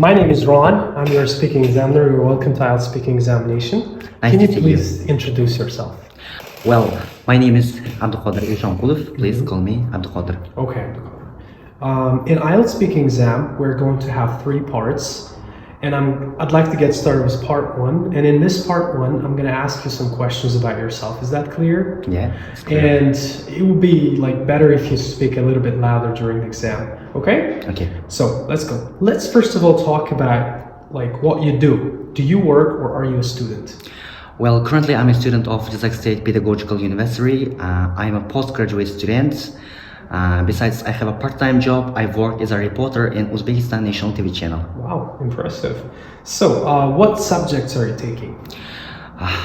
My name is Ron. I'm your speaking examiner. You're welcome to IELTS Speaking Examination. Nice Can to you see please introduce yourself? Well, my name is Abdulkadir Ilshankulov. Please call me Abdulkadir. Okay. In IELTS Speaking Exam, we're going to have 3 parts. And I'd like to get started with part 1. And in this part 1, I'm going to ask you some questions about yourself. Is that clear? Yeah, it's clear. And it would be better if you speak a little bit louder during the exam. Okay? Okay. So let's go. Let's first of all talk about what you do. Do you work or are you a student? Well, currently I'm a student of Jizak State Pedagogical University. I'm a postgraduate student. Besides, I have a part-time job. I work as a reporter in Uzbekistan National TV channel. Wow, impressive. So, what subjects are you taking?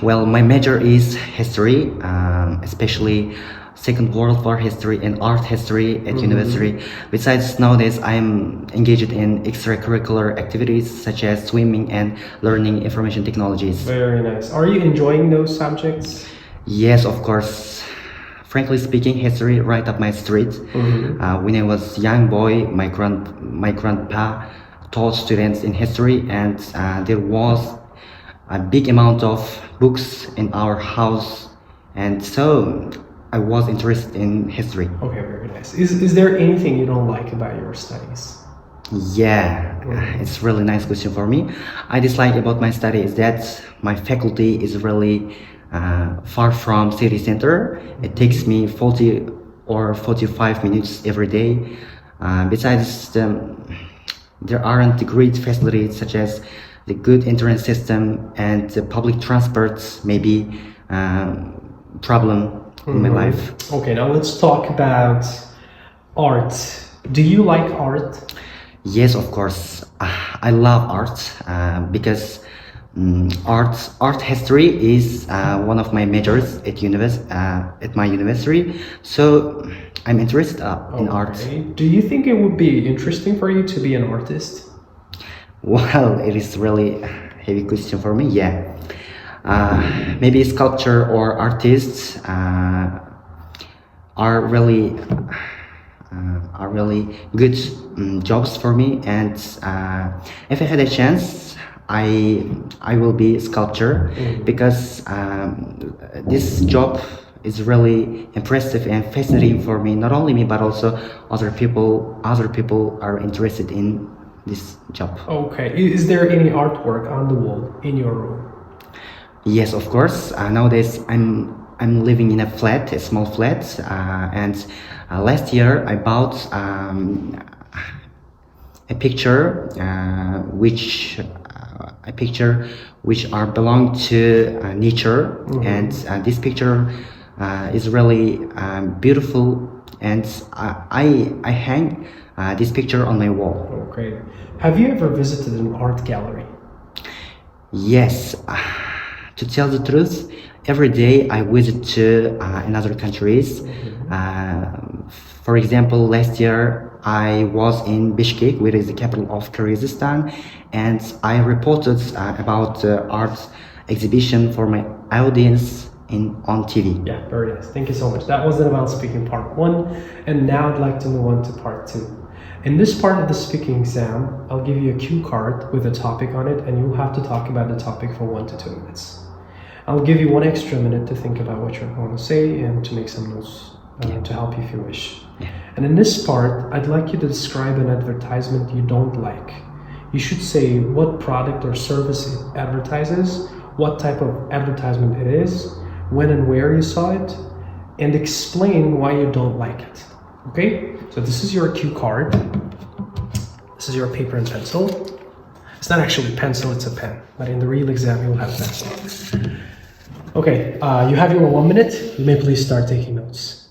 Well, my major is history, especially Second World War history and art history at university. Besides, nowadays I'm engaged in extracurricular activities such as swimming and learning information technologies. Very nice. Are you enjoying those subjects? Yes, of course. Frankly speaking, history right up my street. When I was young boy, my grandpa taught students in history, and there was a big amount of books in our house, and so I was interested in history. Okay, very nice. Is there anything you don't like about your studies? Yeah, it's really nice question for me. I dislike about my study is that my faculty is really far from city center. It takes me 40 or 45 minutes every day. Besides, there aren't great facilities such as the good internet system, and the public transports may be problem in my life. Okay, now let's talk about art. Do you like art? Yes, of course. I love art because art history is one of my majors at my university. So I'm interested in art. Do you think it would be interesting for you to be an artist? Well, it is really a heavy question for me. Yeah, maybe sculpture or artists are really good jobs for me, and if I had a chance, I will be a sculptor because this job is really impressive and fascinating for me. Not only me, but also other people. Other people are interested in this job. Okay. Is there any artwork on the wall in your room? Yes, of course. Nowadays, I'm living in a small flat, and last year I bought a picture which are belong to nature, and this picture is really beautiful, and I hang this picture on my wall. Okay. Have you ever visited an art gallery? Yes. To tell the truth, every day I visit to another countries. For example, last year I was in Bishkek, which is the capital of Kyrgyzstan, and I reported about the art exhibition for my audience on TV. Yeah, very nice. Thank you so much. That was about speaking part 1, and now I'd like to move on to part 2. In this part of the speaking exam, I'll give you a cue card with a topic on it, and you'll have to talk about the topic for 1 to 2 minutes. I'll give you 1 extra minute to think about what you're going to say and to make some notes to help you if you wish. And in this part, I'd like you to describe an advertisement you don't like. You should say what product or service it advertises, what type of advertisement it is, when and where you saw it, and explain why you don't like it. Okay? So this is your cue card. This is your paper and pencil. It's not actually a pencil, it's a pen. But in the real exam, you'll have pencil. Okay, you have your 1 minute. You may please start taking notes.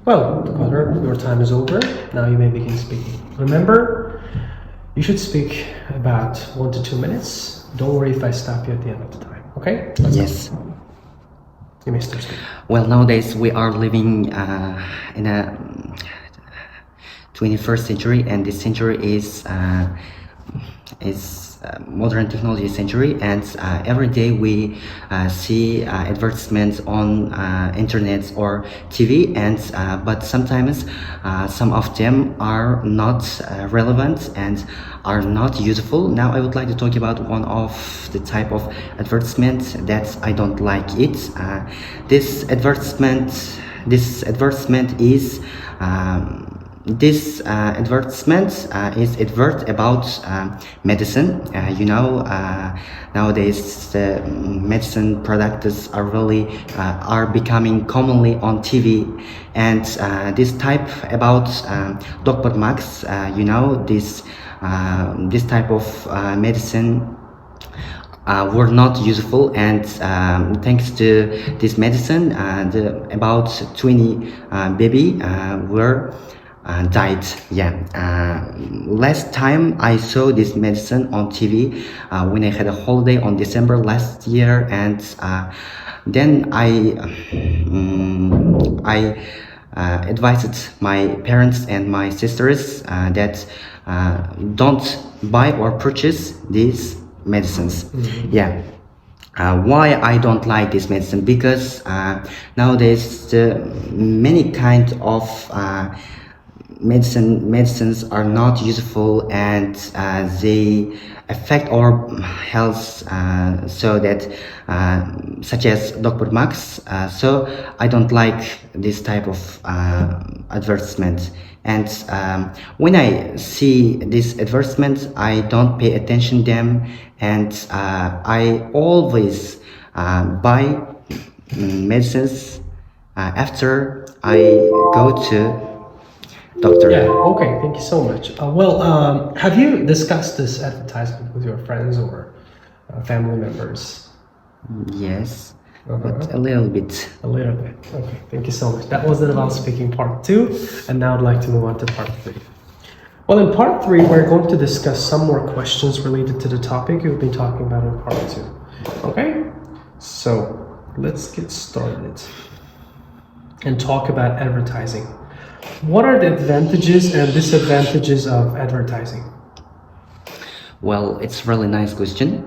Well, Qatar, your time is over. Now you may begin speaking. Remember, you should speak about 1 to 2 minutes. Don't worry if I stop you at the end of the time. Okay? Let's go. Yes. You may start speaking. Well, nowadays we are living in a 21st century, and this century is modern technology century, and every day we see advertisements on internet or TV, and but sometimes some of them are not relevant and are not useful. Now I would like to talk about one of the type of advertisement that I don't like it. This advertisement is advert about medicine. Nowadays the medicine products are really are becoming commonly on TV, and this type about Dr. Max. This type of medicine were not useful, and thanks to this medicine, about 20 baby were died. Last time I saw this medicine on TV when I had a holiday on December last year, and then I advised my parents and my sisters that don't buy or purchase these medicines. Why I don't like this medicine? Because nowadays many kind of medicines are not useful, and they affect our health, so that such as Dr. Max. So I don't like this type of advertisement, and when I see this advertisement I don't pay attention them, and I always buy medicines after I go to doctor. Yeah, okay, thank you so much. Have you discussed this advertisement with your friends or family members? Yes, but a little bit. A little bit. Okay, thank you so much. That was it about speaking part 2, and now I'd like to move on to part 3. Well, in part 3, we're going to discuss some more questions related to the topic we've been talking about in part 2. Okay? So, let's get started and talk about advertising. What are the advantages and disadvantages of advertising? Well, it's a really nice question.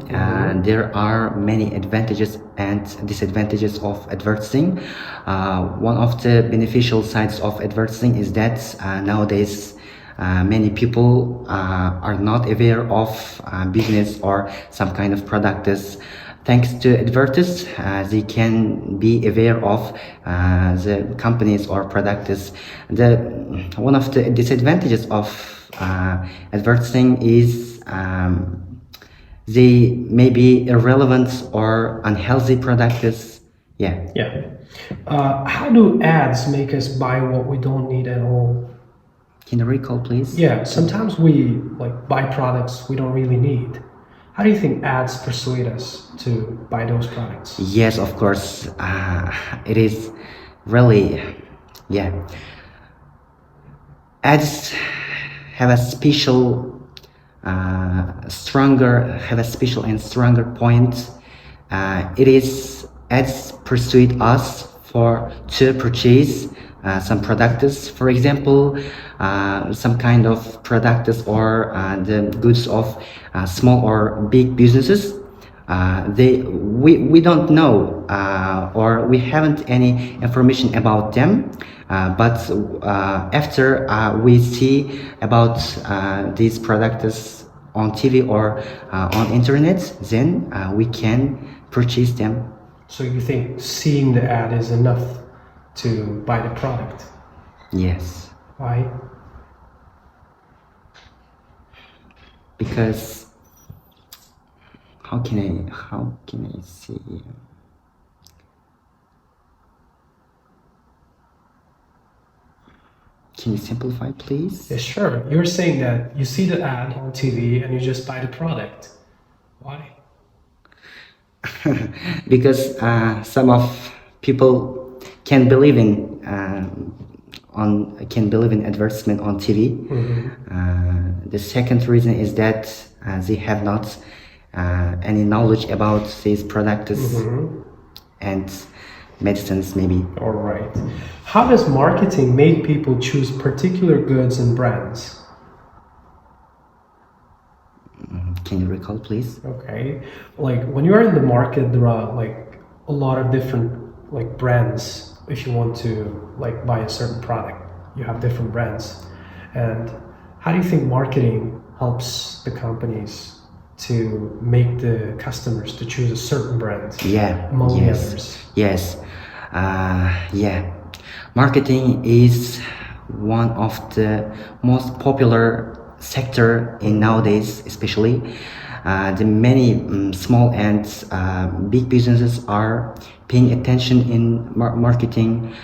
There are many advantages and disadvantages of advertising. One of the beneficial sides of advertising is that nowadays many people are not aware of business or some kind of products. Thanks to advertisers, they can be aware of the companies or products. One of the disadvantages of advertising is they may be irrelevant or unhealthy products. How do ads make us buy what we don't need at all? Can you recall, please? Yeah, sometimes we buy products we don't really need. How do you think ads persuade us to buy those products? Yes, of course. It is really, ads have a special, and stronger point. Ads persuade us to purchase some products. For example, some kind of products or the goods of small or big businesses. We don't know or we haven't any information about them, but after we see about these products on TV or on internet, then we can purchase them. So you think seeing the ad is enough to buy the product? Yes. Why? Because how can I say? Can you simplify, please? Yeah, sure. You're saying that you see the ad on TV and you just buy the product. Why? Because some of people can believe in can believe in advertisement on TV. The second reason is that they have not any knowledge about these products and medicines maybe. All right. How does marketing make people choose particular goods and brands? Can you recall, please? Okay. Like when you are in the market, there are like a lot of different like brands. If you want to like buy a certain product, you have different brands. And how do you think marketing helps the companies to make the customers to choose a certain brand among the others? Yes. Marketing is one of the most popular sector in nowadays, especially the many small and big businesses are paying attention in marketing.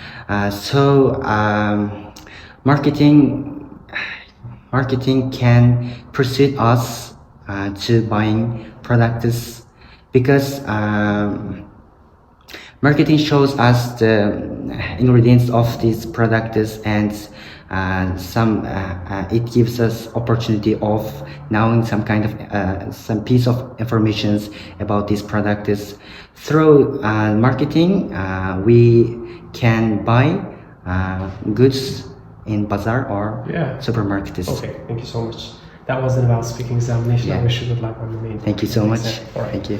Marketing can persuade us to buying products because marketing shows us the ingredients of these products and it gives us opportunity of knowing some kind of some piece of information about these products. Through marketing, we can buy goods in bazaar or supermarkets. Okay, thank you so much. That was an about speaking examination. I wish you good luck on the main. Thank you so much. All right. Thank you.